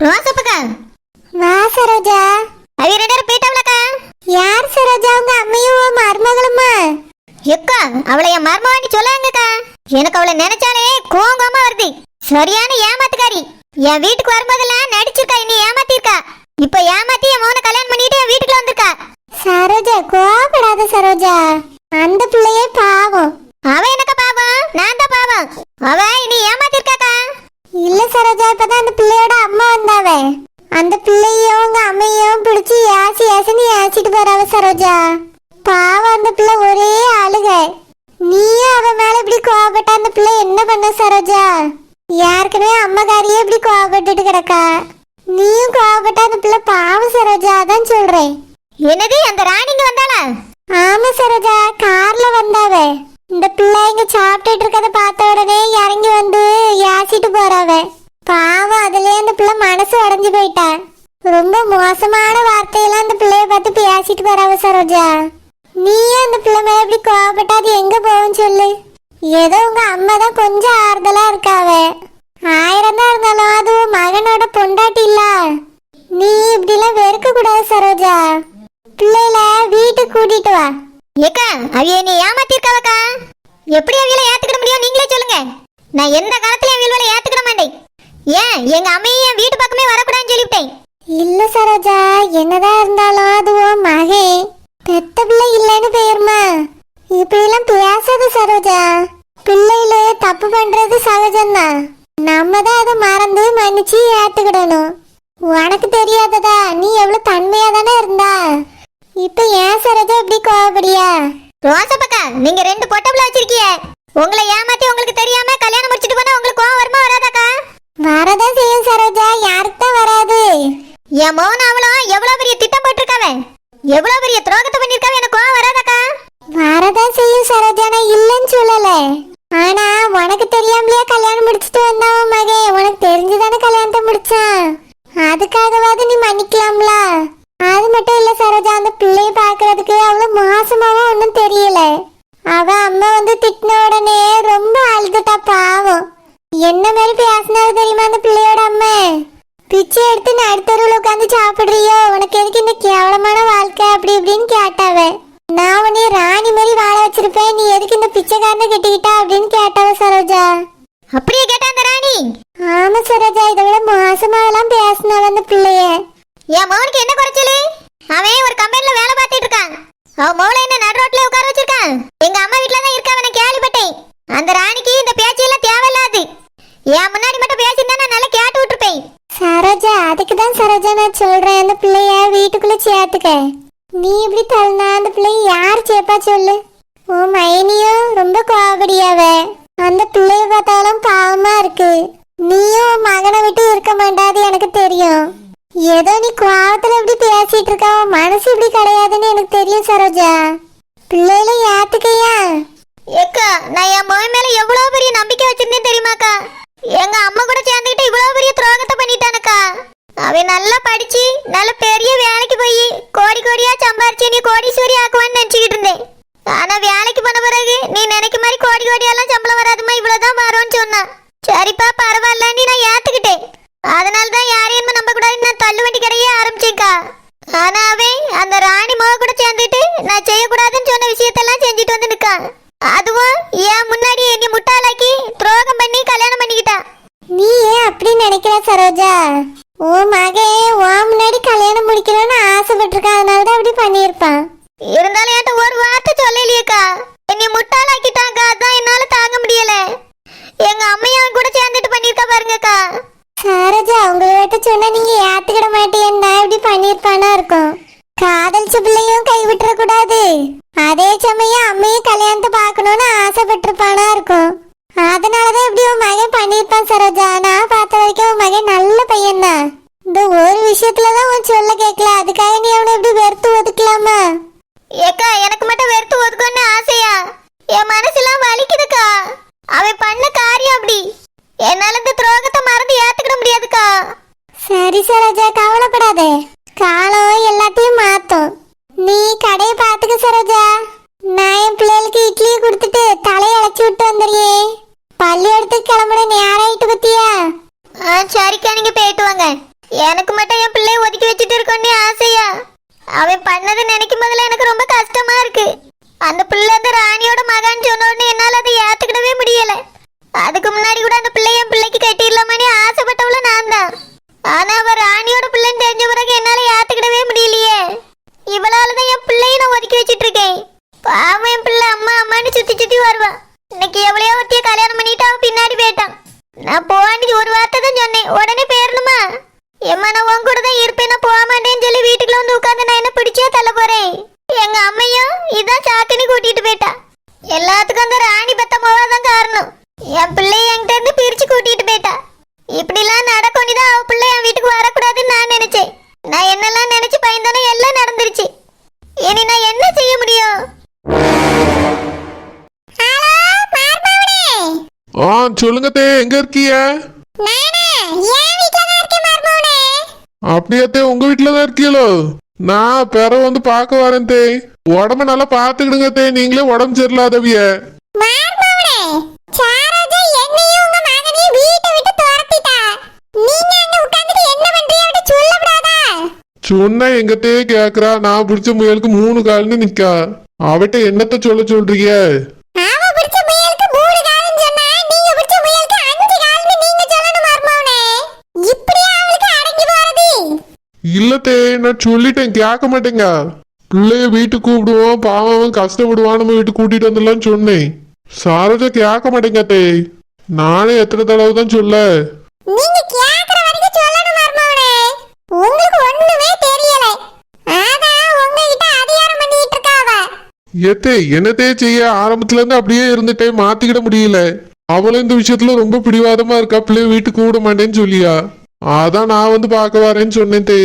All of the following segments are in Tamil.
ரோசப்பக்கா வா சரோஜா. அவங்க 2 பேரும் போயிட்டாவளக்கா? யார் சரோஜா? உங்க அம்மையும் மருமகளுமா? எக்கா அவளை என் மருமவாண்டி சொல்லாங்கக்கா. எனக்கு அவளை நினைச்சாலே கோவமா வருது. சரியான ஏமாத்துக்காரி. என் வீட்டுக்கு வரும்போதெல்லாம் நடிச்சிருக்கா, என்னை ஏமாத்திருக்கா. இப்ப ஏமாத்தி என் மோனை கல்யாணம் பண்ணிட்டு என் வீட்டுக்குள்ள வந்திருக்கா. சரோஜா கோவப்படாத சரோஜா. அந்த பிள்ளையே பாவம். அவ எனக்கு பாவம், நான் தான் பாவம். அவ என்னை ஏமாத்திருக்காக்கா. இல்ல சரோஜா, இப்பதான் அந்த பிள்ளையோட அம்மா வந்தாவ. அந்த பிள்ளையும் உங்க அம்மையும் பிடிச்சி ஏசி ஏசின்னு ஏசிட்டு போறாவ சரோஜா. பாவம் அந்த பிள்ளை ஒரே அழுக. நீயும் அவ மேல இப்படி கோவப்பட்ட அந்த பிள்ளை என்ன பண்ண சரோஜா? யாருக்குமே அம்மாக்காரியே இப்படி கோவப்பட்டுட்டு கிடக்கா. நீயும் கோவப்பட்ட அந்த பிள்ளை பாவம் சரோஜா. அதான் சொல்றேன். என்னது, அந்த ராணிங்க வந்தாளா? ஆமா சரோஜா, கார்ல வந்தாவ. இந்த பிள்ளை இங்க சாப்பிட்டுட்டு இருக்கத பார்த்த உடனே இறங்கி வந்து யாசிட்டு போறாவ. பாவம், அதுலயே அந்த பிள்ளை மனசு உடைஞ்சு போயிட்டா. ரொம்ப மோசமான வார்த்தையெல்லாம் அந்த பிள்ளைய பார்த்து பேசிட்டு போறாவ சரோஜா. நீயும் அந்த பிள்ளை மேல இப்படி கோவப்பட்டா அது எங்க போகும் சொல்லு? ஏதோ உங்க அம்மா தான் கொஞ்சம் ஆறுதலா இருக்காவ. 1000 தான் இருந்தாலும் அது மகனோட பொண்டாட்டி இல்ல. நீ இப்படி எல்லாம் வெறுக்க கூடாது சரோஜா. பிள்ளைல வீட்டுக்கு கூட்டிட்டு வா. ஏக்கா அவ என்னை ஏமாத்திருக்காவக்கா. எப்படி அவியலை ஏத்துக்கிட முடியும் நீங்களே சொல்லுங்க. நான் எந்த காலத்துல அவியலை ஏத்துக்கிட மாட்டேன். ஏன் எங்க அம்மையை என் வீட்டு பக்கமே வரக்கூடாதுன்னு சொல்லிவிட்டேன். இல்ல சரோஜா, என்னதான் இருந்தாலும் அது உன் மகன். பெத்த பிள்ளை இல்லைன்னு பெயர்மா. இப்படி எல்லாம் பேசாத சரோஜா. பிள்ளைல தப்பு பண்றது சகஜம்தான். நம்ம தான் அதை மறந்து மன்னிச்சு ஏத்துக்கிடணும். உனக்கு தெரியாததா? நீ எவ்வளவு தன்மையா தானே இருந்தா. இப்ப ஏன் சரோஜா இப்படி கோவப்படியா? ரோசப்பக்கா, நீங்க 2 பொட்டப்புல வச்சிருக்கீங்க. உங்களை ஏமாத்தி உங்களுக்கு தெரியாம கல்யாணம் முடிச்சிட்டு போனா உங்களுக்கு கோவம் வருமா வராதாக்கா? வரதான் செய்யும் சரோஜா, யாருக்கு தான் வராது. என் மோன அவளும் எவ்வளவு பெரிய திட்டம் போட்டிருக்காவ, எவ்வளவு பெரிய துரோகத்தை பண்ணிருக்காவ. எனக்கு கோவம் வராதாக்கா? வரதான் செய்யும் சரோஜா, நான் இல்லைன்னு சொல்லல. ஆனா உனக்கு தெரியாமலையா கல்யாணம் முடிச்சிட்டு வந்தாவ மகன். உனக்கு தெரிஞ்சுதானே கல்யாணத்தை முடிச்சான். அதுக்காகவாது நீ மன்னிக்கலாம்ல. அது மட்டும் இல்ல சரோஜா, அந்த பிள்ளைய பாக்குறதுக்கு அவ்வளவு மோசமாவும் ஒன்னும் தெரியல. அவ அம்மா வந்து திட்டின உடனே ரொம்ப அழுதுட்டா பாவம். என்ன மாதிரி பேசினாரு தெரியுமா அந்த பிள்ளையோட அம்மா? பிச்சை எடுத்து நடுத்தருவில் உட்காந்து சாப்பிடுறியோ, உனக்கு எதுக்கு இந்த கேவலமான வாழ்க்கை அப்படி இப்படின்னு கேட்டாவ. நான் உன்னை ராணி மாதிரி வாழ வச்சிருப்பேன், நீ எதுக்கு இந்த பிச்சைக்காரனை கட்டிக்கிட்டா அப்படின்னு கேட்டாவ சரோஜா. அப்படியே கேட்டா அந்த ராணி? ஆமா சரோஜா, இதை விட மோசமாவெல்லாம் பேசினாவ அந்த பிள்ளைய. என் மகனுக்கு என்ன குறைச்சலு? அவன் ஒரு கம்பெனில வேலை பார்த்துட்டு இருக்கான். அவன் மோளை என்ன நடு ரோட்ல உட்கார வச்சிருக்கான். எங்க அம்மா வீட்டுல தான் இருக்கா, அவனை கேள்விப்பட்டேன். அந்த ராணிக்கு இந்த பேச்செல்லாம் தேவையில்லாது. என் முன்னாடி மட்டும் பேசியிருந்தா நான் நல்லா கேட்டு விட்டுருப்பேன். சரோஜா, அதுக்கு தான் சரோஜா நான் சொல்றேன், அந்த பிள்ளைய வீட்டுக்குள்ள சேர்த்துக்க. நீ இப்படி தள்ளினா அந்த பிள்ளைய யார் சேப்பா சொல்லு? ஓ மைனியும் ரொம்ப கோவப்படியாவ. அந்த பிள்ளைய பார்த்தாலும் பாவமா இருக்கு. நீயும் மகனை விட்டு இருக்க மாட்டாது எனக்கு தெரியும். ஏதோ நீ கோவத்துல இப்படி பேசிட்டு இருக்க, மனசு இப்படி கிடையாதுன்னு எனக்கு தெரியும் சரோஜா. பிள்ளைல ஏத்துக்கையா? ஏக்கா, நான் என் மகன் மேல எவ்வளவு பெரிய நம்பிக்கை வச்சிருந்தேன் தெரியுமாக்கா? எங்க அம்மா கூட சேர்ந்துக்கிட்டு இவ்வளவு பெரிய துரோகத்தை பண்ணிட்டானக்கா. அவன் நல்லா படிச்சு நல்ல பெரிய வேலைக்கு போய் கோடி கோடியா சம்பாரிச்சு நீ கோடீஸ்வரி ஆக்குவான்னு நினைச்சுக்கிட்டு இருந்தேன். ஆனா வேலைக்கு போன பிறகு நீ நினைக்க மாதிரி கோடி கோடியெல்லாம் சம்பளம் வராதுமா, இவ்வளவுதான் வரும்னு சொன்னான். சரிப்பா பரவாயில்லன்னு நான் ஏத்துக்கிட்டேன். அதனாலதான் யாரையும் நம்ப கூடாதுன்னு நான் தள்ளு வண்டி கடையே ஆரம்பிச்சேன்க்கா. ஆனா அவன் அந்த ராணி மக கூட சேர்ந்துட்டு நான் செய்யக்கூடாதுன்னு சொன்ன விஷயத்தெல்லாம் செஞ்சுட்டு வந்து நிற்கான். அதுவும் ஏன் முன்னாடி என்னை முட்டாளாக்கி துரோகம் பண்ணி கல்யாணம் பண்ணிக்கிட்டான். நீ ஏன் அப்படி நினைக்கிற சரோஜா? ஓ மகே உன் முன்னாடி கல்யாணம் முடிக்கணும்னு ஆசைப்பட்டிருக்கான், அதனாலதான் அப்படி பண்ணியிருப்பான். இருந்தாலும் என்கிட்ட ஒரு வார்த்தை சொல்லலையேக்கா. என்னை முட்டாளாக்கிட்டாங்க, அதான் என்னால தாங்க முடியல. எங்க அம்மையாவும் கூட சேர்ந்துட்டு பண்ணிருக்கா பாருங்கக்கா. சரோஜா, உங்கள்கிட்ட சொன்னா நீங்க ஏத்துக்கிட மாட்டேன்னா இப்படி பண்ணிருப்பானா இருக்கும். காதலிச்ச பிள்ளையும் கைவிட்டுற கூடாது. அதே சமயம் அம்மையும் கல்யாணத்தை பார்க்கணும்னு ஆசைப்பட்டிருப்பானா இருக்கும். அதனாலதான் இப்படி உன் மகன் பண்ணிருப்பான் சரோஜா. நான் பார்த்த வரைக்கும் உன் மகன் நல்ல பையன் தான். இந்த ஒரு விஷயத்துலதான் உன் சொல்ல கேட்கல, அதுக்காக நீ அவனை எப்படி வெறுத்து ஒதுக்கலாமா? ஏக்கா, எனக்கு மட்டும் வெறுத்து ஒதுக்கணும்னு ஆசையா? என் மனசுலாம் வலிக்குதுக்கா. அவன் பண்ண காரியம் அப்படி. என்னால இந்த துரோகத்தை மறந்து ஏத்துக்கிட முடியாதுக்கா. சரி சரோஜா, கவலைப்படாத. காலம் எல்லாத்தையும் மாத்தும். நீ கடையை பாத்துக்க சரோஜா. நான் என் பிள்ளைகளுக்கு இட்லியை கொடுத்துட்டு தலையை அழைச்சி விட்டு வந்துடுறியே. பள்ளியோடத்துக்கு கிளம்புற நேரம் ஆயிட்டு பத்தியா? சரிக்கா, நீங்க போயிட்டு வாங்க. எனக்கு மட்டும் என் பிள்ளைய ஒதுக்கி வச்சுட்டு இருக்கோன்னு ஆசையா? அவன் பண்ணதை நினைக்கும் போதுல எனக்கு ரொம்ப கஷ்டமா இருக்கு. அந்த பிள்ளை அந்த ராணியோட மகான்னு சொன்னோன்னு என்னால அதை ஏத்துக்கிடவே முடியல. அதுக்கு முன்னாடி கூட அந்த பிள்ளை என் பிள்ளைக்கு கட்டிடலாமனே ஆசைப்பட்டவள நான் தான். ஆனா அவ ராணியோட பிள்ளைன்னு தெரிஞ்ச பிறகு என்னால ஏத்துக்கிடவே முடியலையே. இவளாலதான் என் பிள்ளைய நான் ஒதுக்கி வச்சிட்டு இருக்கேன். பாவம் என் பிள்ளை அம்மா அம்மான்னு சுத்தி சுத்தி வருவா. இன்னைக்கு எவ்வளையோ ஒருத்திய கல்யாணம் பண்ணிட்டு அவன் பின்னாடி போயிட்டான். நான் போவான்னு ஒரு வார்த்தை தான் சொன்னேன். உடனே பேரணுமா? எம்மா நான் உன் கூட தான் இருப்பேன், நான் போக மாட்டேன்னு சொல்லி வீட்டுக்குள்ள வந்து உட்காந்து நான் என்ன பிடிச்சே தள்ள போறேன். எங்க அம்மையும் இதான் சாக்குன்னு கூட்டிட்டு போயிட்டா. எல்லாத்துக்கும் அந்த ராணி பத்தம்மாவா தான் காரணம். என் பிள்ளைய என்கிட்ட இருந்து பிரிச்சு கூட்டிட்டு போயிட்டா. இப்படிலாம் நடக்கும் தான் அவ பிள்ளை என் வீட்டுக்கு வரக்கூடாதுன்னு நான் நினைச்சேன். நான் என்னெல்லாம் நினைச்சு பயந்தானோ எல்லாம் நடந்துருச்சு. இனி நான் என்ன செய்ய முடியும்? சொல்லுங்க தே, எங்க இருக்கீங்க? அப்படியே தே, உங்க வீட்டுலதான் இருக்கீங்களோ? நான் பெற வந்து பார்க்க வரேன் தே. உடம்ப நல்லா பாத்துக்கிடுங்க தே, நீங்களே உடம்பு சரியில்லாதவிய. சொன்ன எங்கத்தே கேக்குறா. நான் பிடிச்ச முயலுக்கு 3 கால்னு நிக்கா. அவட்ட என்னத்த சொல்றீங்க? இல்லத்தே, நான் சொல்லிட்டேன், கேட்க மாட்டேங்க. பிள்ளைய வீட்டுக்கு கூப்பிடுவோம், பாவம் கஷ்டப்படுவான், நம்ம வீட்டுக்கு கூட்டிட்டு வந்துடலாம்னு சொன்னேன். சாரஜா கேட்க மாட்டேங்க தே. நானே எத்தனை தடவை தான் சொல்ல. ஏத்தே என்னத்தே செய்ய, ஆரம்பத்துல இருந்து அப்படியே இருந்துட்டே மாத்திக்கிட முடியல. அவளும் இந்த விஷயத்துல ரொம்ப பிடிவாதமா இருக்கா. பிள்ளைய வீட்டுக்கு கூப்பிட மாட்டேன்னு சொல்லியா. அதான் நான் வந்து பார்க்க வரேன்னு சொன்னேன் தே.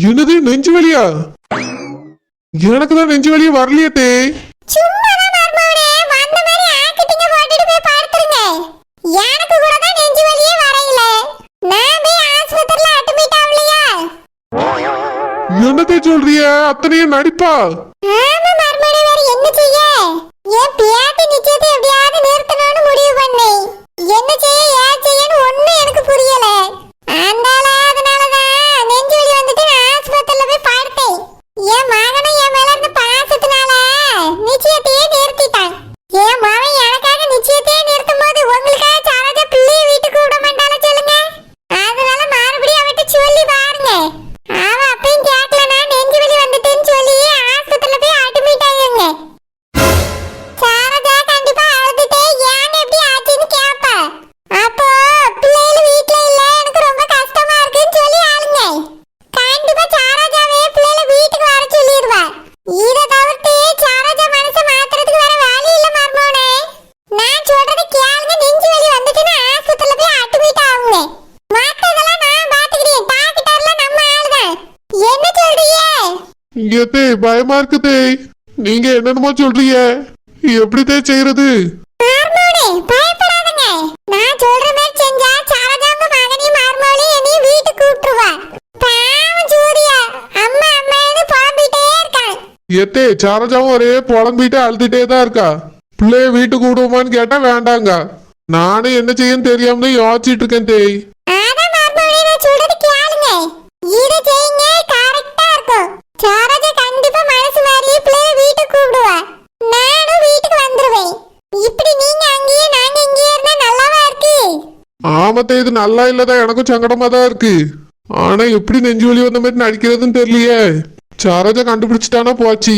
என்னது நெஞ்சு வலியா? எனக்கு தான் நெஞ்சு வலியா வரலையே தே. என்னத்தை சொல்றிய? அத்தனையும் நடிப்பா? பயமா இருக்குதே. நீங்க என்னென்னமோ சொல்றீங்க, எப்படிதே செய்யறது? எத்தே சாரஜாவும் ஒரே புலம்பிட்டு அழுதுட்டே தான் இருக்கா. பிள்ளைய வீட்டுக்கு கூடுவோமான்னு கேட்டா வேண்டாங்க. நானும் என்ன செய்யன்னு தெரியாம யோசிச்சுட்டு இருக்கேன் தேய். ஆமத்தே, இது நல்லா இல்லதான், எனக்கும் சங்கடமா தான் இருக்கு. ஆனா எப்படி நெஞ்சு வலி வந்த மாதிரி நடிக்கிறதுன்னு தெரியலையே. சாரஜா கண்டுபிடிச்சிட்டானா போச்சு.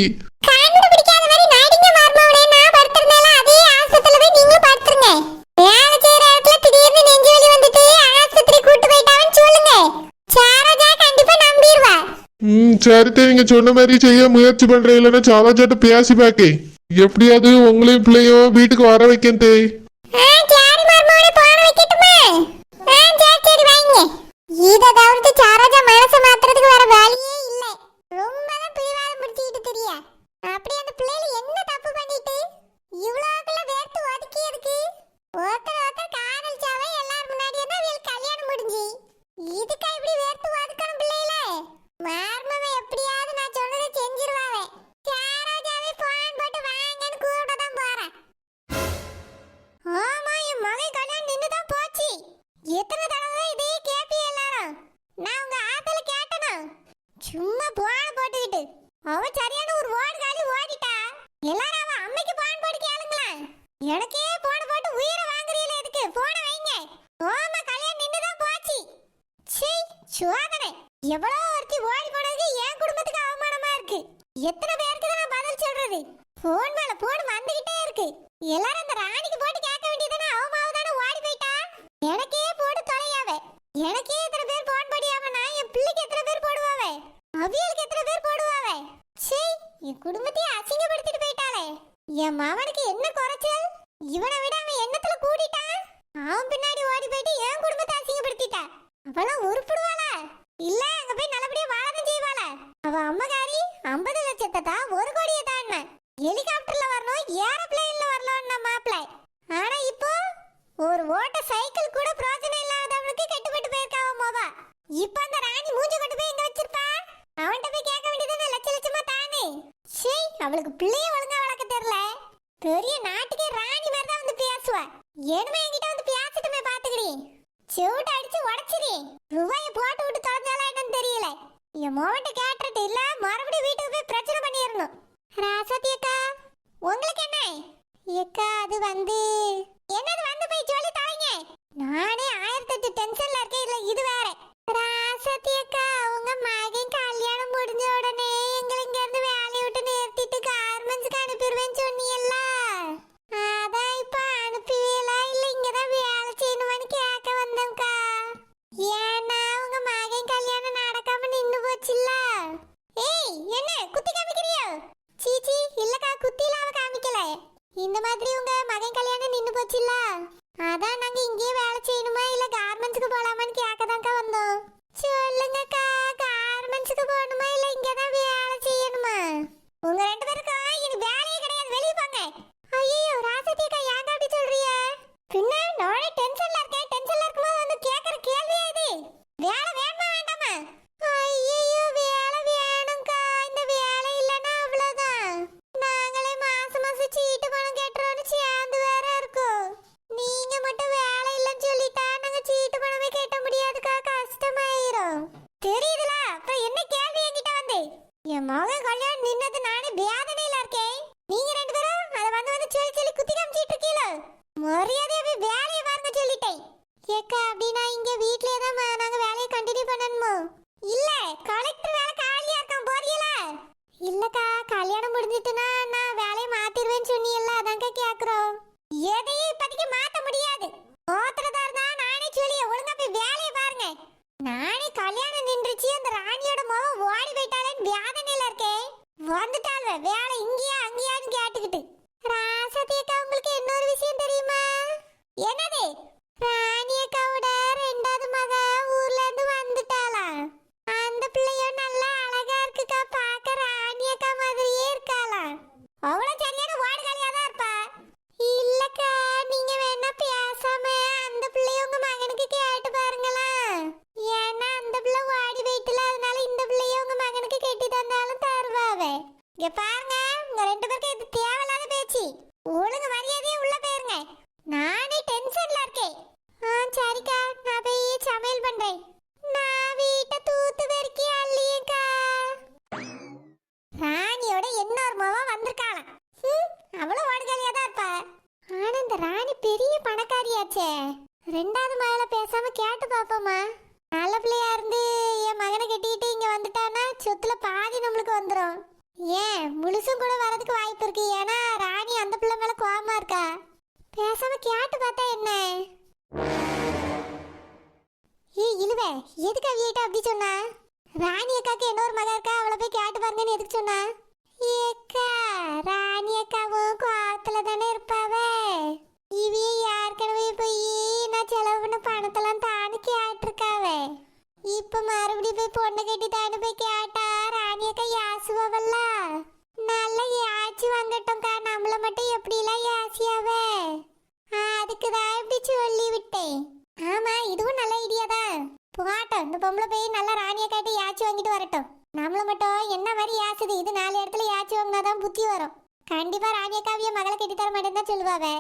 சரித்தே, நீங்க சொன்ன மாதிரி செய்ய முயற்சி பண்றேன். இல்லைன்னா சாராஜாட்ட பேசி பாக்கே. எப்படியாவது உங்களையும் பிள்ளையும் வீட்டுக்கு வர வைக்கேன் தே. இதுக்கா இப்படி வேர்த்து ஒதுக்கணும் பிள்ளைல? மார்மவ எப்படியாவது நான் சொன்னதை செஞ்சிருவாவே. சாராஜாவே போன் போட்டு வாங்கன்னு கூப்பிட சோதனை எவ்வளவு ஒருத்தி ஓடி போனதுக்கு என் குடும்பத்துக்கு அவமானமா இருக்கு. எத்தனை பேருக்கு தான் நான் பதில் சொல்றது? போன் மேல போன் வந்துகிட்டே இருக்கு. எல்லாரும் அந்த ராணிக்கு போட்டு கேட்க வேண்டியதானே. அவமாவதானே ஓடி போயிட்டா. எனக்கே போட்டு தொலையாவே. எனக்கே எத்தனை பேர் போன் படியாம நான் என் பிள்ளைக்கு எத்தனை பேர் போடுவாவே? அவியலுக்கு எத்தனை பேர் போடுவாவே? சீ, என் குடும்பத்தையே அசிங்கப்படுத்திட்டு போயிட்டாளே. என் மவனுக்கு என்ன குறைச்சல்? இவனை விட அவன் எண்ணத்துல கூடிட்டான். அவன் பின்னாடி ஓடி போயிட்டு என் குடும்பத்தை அசிங்கப்படுத்திட்டா. அவளாம் உருப்பிடுவாளா? இல்ல அங்க போய் நல்லபடியா வாழதான் செய்வாளா? அவ அம்மகாரி 50 லட்சத்தை தான் 1 கோடியை தான் ஹெலிகாப்டர்ல வரணும், ஏரோப்ளேன்ல வரலாம்னா மாப்பிள்ளை. ஆனா இப்போ ஒரு ஓட்ட சைக்கிள் கூட பிரோஜனம் இல்லாதவனுக்கு கட்டுப்பட்டு போயிருக்காவ மோவா. இப்ப அந்த ராணி மூஞ்சி கொண்டு போய் எங்க வச்சிருப்பா? அவன்கிட்ட போய் கேட்க வேண்டியது லட்ச லட்சமா தானே. சீ, அவளுக்கு பிள்ளைய ஒழுங்கா வளர்க்க தெரியல. பெரிய நாட்டுக்கே ராணி மாதிரி தான் வந்து பேசுவா. ஏனுமே என்கிட்ட வந்து பேசிட்டுமே பாத்துக்கிறீ. செவுட்டு அடிச்சு உடச்சிரி. ரூபாயை போட்டு விட்டு தொலைஞ்சாலா என்னன்னு தெரியல. என் மோவன்ட்ட கேட்டுட்டு இல்ல மறுபடியும் வீட்டுக்கு போய் பிரச்சனை பண்ணிடணும். ராசாத்தி அக்கா, உங்களுக்கு என்ன? ஏக்கா அது வந்து என்னது வந்து போய் சொல்லி தாங்க. நானே 1008 டென்ஷன்ல இருக்கேன். இல்ல இது வேற. ராசாத்தி அக்கா, உங்க மகன் கல்யாணம் முடிஞ்ச உடனே எங்களை இங்க இருந்து வேலையை விட்டு நிறுத்திட்டு கார்மெண்ட்ஸ்க்கு அனுப்பிடுவேன்னு சொன்னீங்கல்ல. அதான் இப்ப அனுப்புவீங்களா இல்ல இங்கதான் வேலை செய்யணுமான்னு கேட்க வந்தோம்க்கா. ஏன்னா உங்க மகன் கல்யாணம் நடக்காம நின்னு போச்சுல்ல. ஏய், என்ன குத்தி காமிக்கிறியோ? சீச்சி, இல்லக்கா, குத்தில அவ காமிக்கல. இந்த மாதிரி உங்க மகன் கல்யாணம் நின்னு போச்சுல்ல, அதான் நாங்க இங்கேயே வேலை செய்யணுமா இல்ல கார்மெண்ட்ஸ்க்கு போலாமான்னு கேட்கதான்க்கா வந்தோம். சொல்லுங்கக்கா, கார்மெண்ட்ஸ்க்கு போகணுமா இல்ல இங்கதான் வேலை செய்யணுமா? உங்க 2 பேருக்கும் இனி வேலையே கிடையாது, வெளியே போங்க. ஐயோ ராசத்தி அக்கா, ஏங்க அப்படி சொல்றீங்க? பின்ன நானே டென்ஷன்ல இருக்கேன். டென்ஷன்ல இருக்கும்போது வந்து கேட்கற கேள்வியா இது? வேலை வேணுமா வேண்டாமா? ஐயோ வேலை வேணும்க்கா. இந்த வேலை இல்லைன்னா அவ்வளவுதான். நாங்களே மாசம் மாசம் சீட்டு பணம் கட்டுறோம்னு சேர்ந்து வேற இருக்கோம். நீங்க மட்டும் வேலை இல்லைன்னு சொல்லிட்டா நாங்க சீட்டு பணமே கட்ட முடியாதுக்கா, கஷ்டமாயிரும். தெரியுதுல? அப்புறம் என்ன கேள்வி என்கிட்ட வந்து? என் மகன் கல்யாணம் நின்னது நானே வேதனையில இருக்கேன். நீங்க 2 பேரும் அதை வந்து சொல்லி சொல்லி குத்தி காமிச்சிட்டு இருக்கீங்களோ? மரியாதையாவே வேலையை பாருங்க சொல்லிட்டேன். ஏக்கா, அப்படின்னா இங்க வீட்லயே தான் நாங்க வேலையை கண்டினியூ பண்ணணுமோ? இல்ல கலெக்டர் வேலை காலியா இருக்கான், போறீங்களா? இல்லக்கா, கல்யாணம் முடிஞ்சிட்டுனா நான் வேலையை மாத்திடுவேன்னு சொன்னீங்கல்ல, அதாங்க கேக்குறோம். எதையும் இப்போதைக்கு மாத்த முடியாது. மாத்திரதா இருந்தா நானே சொல்லி ஒழுங்கா போய் வேலையை பாருங்க. நானே கல்யாணம் நின்றுச்சு, அந்த ராணியோட முகம் ஓடி போயிட்டாலேன்னு வேதனையில இருக்கேன். வந்துட்டாள் வேலை இங்கேயா அங்கேயான்னு கேட்டுக்கிட்டு. ராசத்தி அக்கா, உங்களுக்கு இன்னொரு விஷயம் தெரியுமா? என்னது? ராணி அக்காவோட 2வது மக ஊர்ல இருந்து வந்துட்டாளா? அந்த பிள்ளையும் நல்லா அழகா இருக்குக்கா, பார்க்க ராணி அக்கா மாதிரியே இருக்காளா? அவ்வளவு சரியான ஓடுகாலியா தான் இருப்பா. இல்லக்கா, நீங்க வேணா பேசாம அந்த பிள்ளைய உங்க மகனுக்கு கேட்டு பாருங்களா. ஏன்னா அந்த பிள்ளை ஓடி போயிட்டுல, அதனால இந்த பிள்ளைய உங்க மகனுக்கு கட்டி தந்தாலும் தருவாவே. இங்க பாருங்க, உங்க 2 பேருக்கு இது தேவையில்லாத பேச்சு. ஒழுங்கு மரியாதையே உள்ள போயிருங்க. நானே டென்ஷன்ல இருக்கேன். சரிக்கா, நான் போய் சமையல் பண்றேன். நான் வீட்டை தூத்து பெருக்கி அள்ளியேக்கா. ராணியோட இன்னொரு மாவா வந்திருக்காளாம். அவ்வளவு ஓடுகாலியா தான் இருப்பா. ஆனா இந்த ராணி பெரிய பணக்காரியாச்சே. 2வது மகளை பேசாம கேட்டு பாப்போமா? நல்ல பிள்ளையா இருந்து என் மகனை கட்டிக்கிட்டு இங்க வந்துட்டானா சொத்துல பாதி நம்மளுக்கு வந்துடும். ஏன் முழுசும் கூட வரதுக்கு வாய்ப்பு இருக்கு. ஏன்னா ராணி அந்த பிள்ளை மேல கோவமா இருக்கா. பேசாம கேட்டு பார்த்தா என்ன? ஏய் இழுவே, எதுக்கு அவியிட்ட அப்படி சொன்னா? ராணி அக்காக்கு இன்னொரு மக இருக்கா, அவளை போய் கேட்டு பாருங்கன்னு எதுக்கு சொன்னா? ஏக்கா, ராணி அக்காவும் கோவத்துல தானே இருப்பாவே. இவையே ஏற்கனவே போய் நான் செலவு பண்ண பணத்தெல்லாம் தானு கேட்டிருக்காவே. இப்ப மறுபடியும் போய் பொண்ணு கட்டி தானு போய் கேட்டா ராணி அக்கா யாசுவல்ல. நல்லா யாச்சு வாங்கட்டோம்க்கா, நம்மள மட்டும் எப்படிலாம் யாசியாவே. அதுக்குதான் இப்படி சொல்லி விட்டேன். ஆமா, இதுவும் நல்ல ஐடியா தான். போட்டோம், இந்த பொம்பளை போய் நல்லா ராணியை காட்டி யாச்சு வாங்கிட்டு வரட்டும். நம்மள மட்டும் என்ன மாதிரி யாசுது, இது 4 இடத்துல யாச்சு வாங்கினாதான் புத்தி வரும். கண்டிப்பா ராணியக்காவிய மகளை கட்டி தர மாட்டேன்னு தான் சொல்லுவாவே.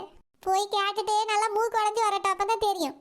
போய் கேட்டுட்டு நல்லா மூக்கு உடஞ்சி வரட்டும், அப்பதான் தெரியும்.